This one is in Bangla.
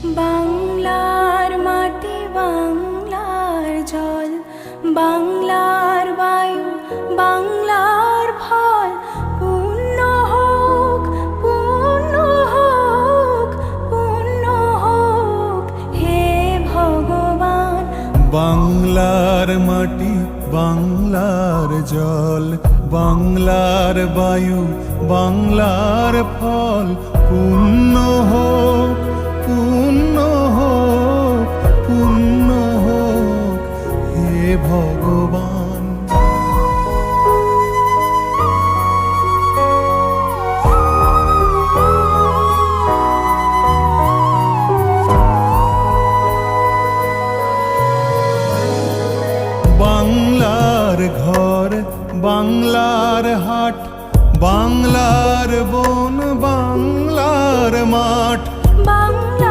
বাংলার মাটি, বাংলার জল, বাংলার বায়ু, বাংলার ফল, পূর্ণ হোক, পূর্ণ হোক, পূর্ণ হোক হে ভগবান। বাংলার মাটি, বাংলার জল, বাংলার বায়ু, বাংলার ফল, পূর্ণ হোক, পূর্ণ হোক, পূর্ণ হোক হে ভগবান। বাংলার ঘর, বাংলার হাট, বাংলার বন, বাংলার মাঠ, বাংলা